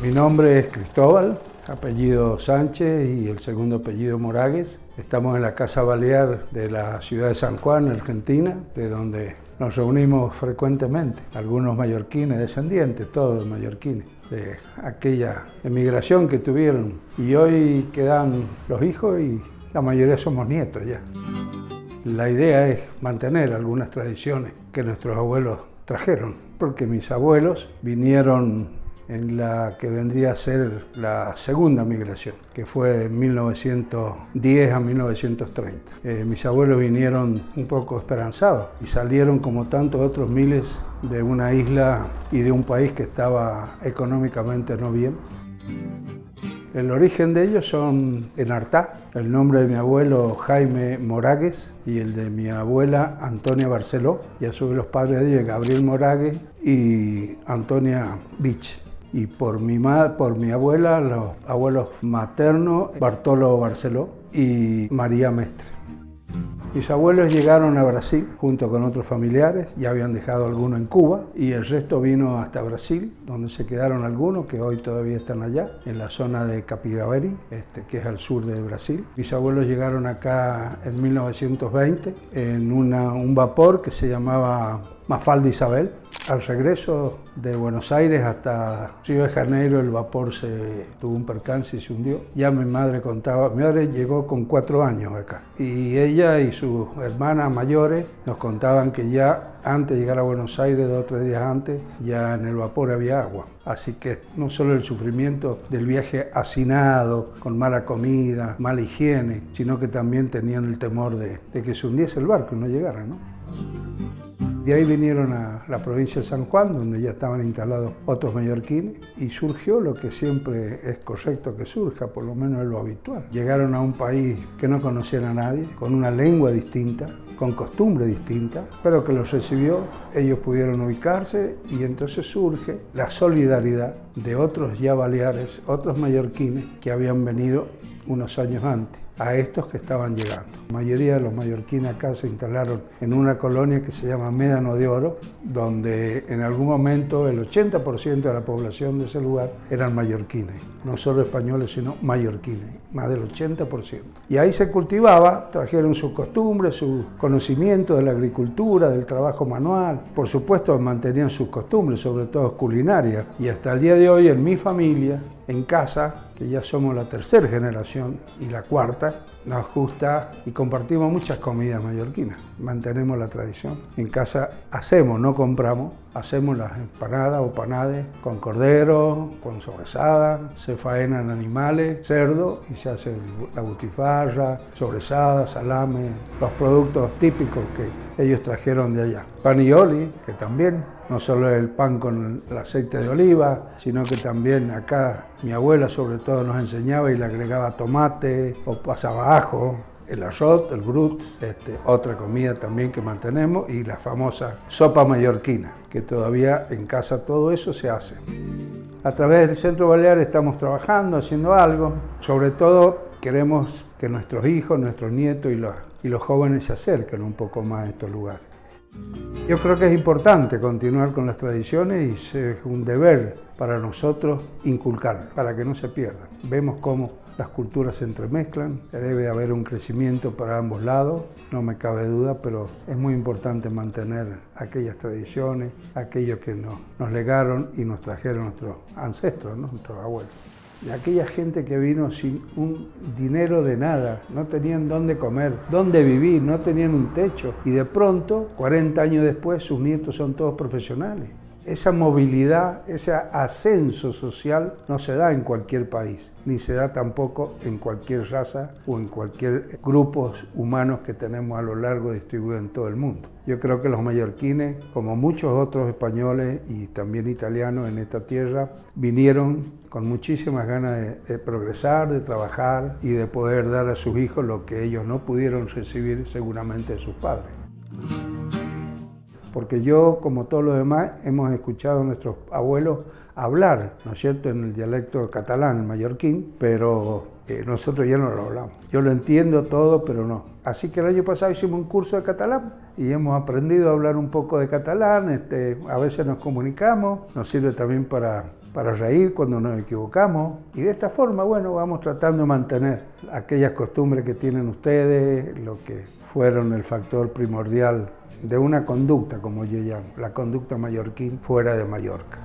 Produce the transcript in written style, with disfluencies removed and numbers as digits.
Mi nombre es Cristóbal, apellido Sánchez y el segundo apellido Moragues. Estamos en la Casa Balear de la ciudad de San Juan, Argentina, de donde nos reunimos frecuentemente. Algunos mallorquines, descendientes, todos mallorquines, de aquella emigración que tuvieron. Y hoy quedan los hijos y la mayoría somos nietos ya. La idea es mantener algunas tradiciones que nuestros abuelos trajeron, porque mis abuelos vinieron en la que vendría a ser la segunda migración, que fue en 1910 a 1930. Mis abuelos vinieron un poco esperanzados y salieron como tantos otros miles de una isla y de un país que estaba económicamente no bien. El origen de ellos son en Artá, el nombre de mi abuelo Jaime Moragues y el de mi abuela Antonia Barceló, y a su vez los padres de ellos Gabriel Moragues y Antonia Vich. Y por mi abuela, los abuelos maternos, Bartolo Barceló y María Mestre. Mis abuelos llegaron a Brasil junto con otros familiares, ya habían dejado algunos en Cuba y el resto vino hasta Brasil, donde se quedaron algunos que hoy todavía están allá, en la zona de Capibari, que es al sur de Brasil. Mis abuelos llegaron acá en 1920 en un vapor que se llamaba Mafalda Isabel. Al regreso de Buenos Aires hasta Río de Janeiro el vapor tuvo un percance y se hundió. Ya mi madre contaba, mi madre llegó con 4 años acá y ella y sus hermanas mayores nos contaban que ya antes de llegar a Buenos Aires, 2 o 3 días antes, ya en el vapor había agua. Así que no solo el sufrimiento del viaje hacinado, con mala comida, mala higiene, sino que también tenían el temor de que se hundiese el barco y no llegara, ¿no? De ahí vinieron a la provincia de San Juan, donde ya estaban instalados otros mallorquines, y surgió lo que siempre es correcto que surja, por lo menos es lo habitual. Llegaron a un país que no conocían a nadie, con una lengua distinta, con costumbres distintas, pero que los recibió, ellos pudieron ubicarse y entonces surge la solidaridad de otros ya baleares, otros mallorquines que habían venido unos años antes a estos que estaban llegando. La mayoría de los mallorquines acá se instalaron en una colonia que se llama Médano de Oro, donde en algún momento el 80% de la población de ese lugar eran mallorquines, no solo españoles, sino mallorquines, más del 80%. Y ahí se cultivaba, trajeron sus costumbres, su conocimiento de la agricultura, del trabajo manual, por supuesto mantenían sus costumbres, sobre todo culinarias, y hasta el día de hoy en mi familia, en casa, que ya somos la 3ª generación y la 4ª, nos gusta y compartimos muchas comidas mallorquinas. Mantenemos la tradición. En casa hacemos, no compramos, hacemos las empanadas o panades con cordero, con sobrasada, se faenan animales, cerdo y se hace la butifarra, sobrasada, salame, los productos típicos que ellos trajeron de allá. Pan y oli, que también. No solo el pan con el aceite de oliva, sino que también acá mi abuela sobre todo nos enseñaba y le agregaba tomate o pasaba ajo, el arroz, el brut, otra comida también que mantenemos y la famosa sopa mallorquina, que todavía en casa todo eso se hace. A través del Centro Balear estamos trabajando, haciendo algo, sobre todo queremos que nuestros hijos, nuestros nietos y los jóvenes se acerquen un poco más a estos lugares. Yo creo que es importante continuar con las tradiciones y es un deber para nosotros inculcarlo, para que no se pierdan. Vemos cómo las culturas se entremezclan, debe haber un crecimiento para ambos lados, no me cabe duda, pero es muy importante mantener aquellas tradiciones, aquellos que nos legaron y nos trajeron nuestros ancestros, ¿no? Nuestros abuelos. De aquella gente que vino sin un dinero de nada, no tenían dónde comer, dónde vivir, no tenían un techo y de pronto, 40 años después, sus nietos son todos profesionales. Esa movilidad, ese ascenso social no se da en cualquier país, ni se da tampoco en cualquier raza o en cualquier grupos humanos que tenemos a lo largo distribuidos en todo el mundo. Yo creo que los mallorquines, como muchos otros españoles y también italianos en esta tierra, vinieron con muchísimas ganas de progresar, de trabajar y de poder dar a sus hijos lo que ellos no pudieron recibir seguramente de sus padres. Porque yo, como todos los demás, hemos escuchado a nuestros abuelos hablar, ¿no es cierto?, en el dialecto catalán, el mallorquín, pero nosotros ya no lo hablamos. Yo lo entiendo todo, pero no. Así que el año pasado hicimos un curso de catalán y hemos aprendido a hablar un poco de catalán, a veces nos comunicamos, nos sirve también para para reír cuando nos equivocamos. Y de esta forma, bueno, vamos tratando de mantener aquellas costumbres que tienen ustedes, lo que fueron el factor primordial de una conducta, como yo llamo, la conducta mallorquín fuera de Mallorca.